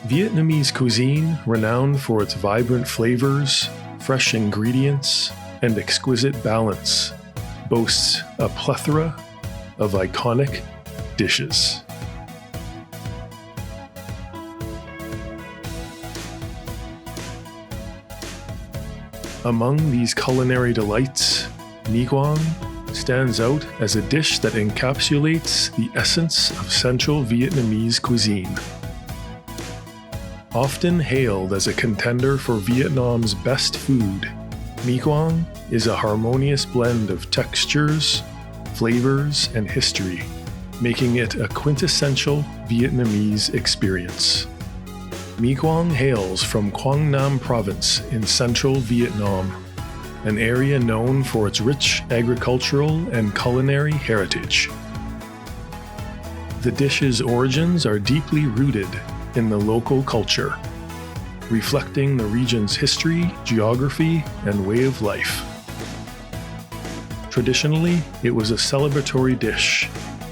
Vietnamese cuisine, renowned for its vibrant flavors, fresh ingredients, and exquisite balance, boasts a plethora of iconic dishes. Among these culinary delights, mi quang stands out as a dish that encapsulates the essence of Central Vietnamese cuisine. Often hailed as a contender for Vietnam's best food, mi quang is a harmonious blend of textures, flavors, and history, making it a quintessential Vietnamese experience. Mi quang hails from Quang Nam Province in central Vietnam, an area known for its rich agricultural and culinary heritage. The dish's origins are deeply rooted in the local culture, reflecting the region's history, geography, and way of life. Traditionally, it was a celebratory dish,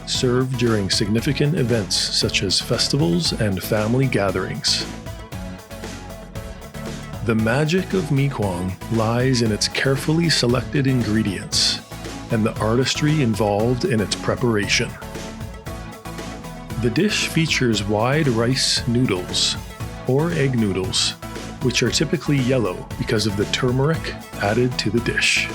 served during significant events such as festivals and family gatherings. The magic of mi quang lies in its carefully selected ingredients and the artistry involved in its preparation. The dish features wide rice noodles, or egg noodles, which are typically yellow because of the turmeric added to the dish.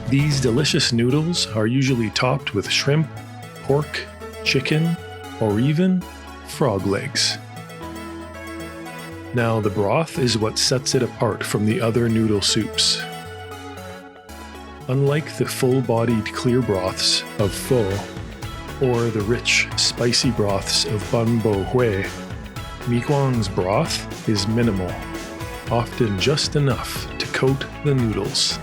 These delicious noodles are usually topped with shrimp, pork, chicken, or even frog legs. Now, the broth is what sets it apart from the other noodle soups. Unlike the full-bodied clear broths of pho or the rich, spicy broths of bun bo hue, mi quang's broth is minimal, often just enough to coat the noodles.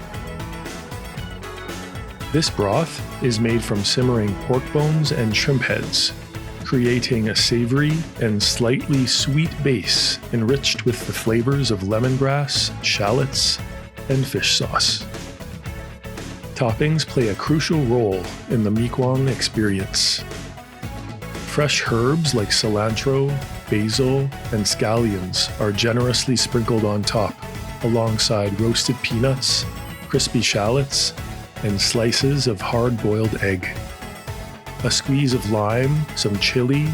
This broth is made from simmering pork bones and shrimp heads, creating a savory and slightly sweet base enriched with the flavors of lemongrass, shallots, and fish sauce. Toppings play a crucial role in the mi quang experience. Fresh herbs like cilantro, basil, and scallions are generously sprinkled on top, alongside roasted peanuts, crispy shallots, and slices of hard-boiled egg. A squeeze of lime, some chili,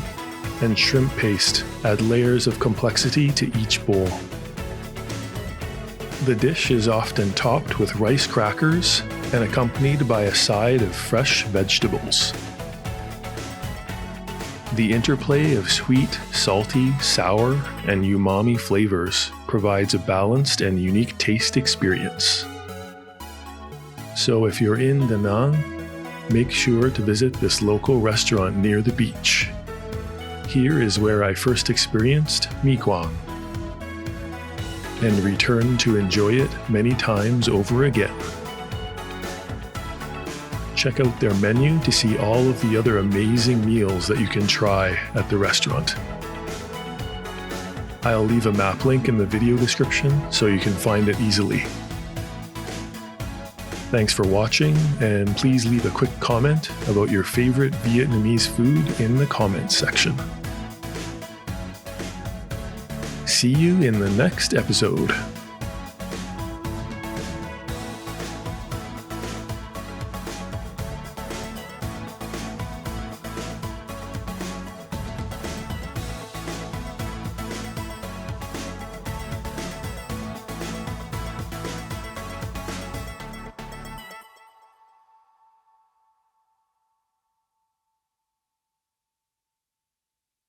and shrimp paste add layers of complexity to each bowl. The dish is often topped with rice crackers and accompanied by a side of fresh vegetables. The interplay of sweet, salty, sour, and umami flavors provides a balanced and unique taste experience. So if you're in Da Nang, make sure to visit this local restaurant near the beach. Here is where I first experienced mi quang, and returned to enjoy it many times over again. Check out their menu to see all of the other amazing meals that you can try at the restaurant. I'll leave a map link in the video description so you can find it easily. Thanks for watching, and please leave a quick comment about your favorite Vietnamese food in the comments section. See you in the next episode.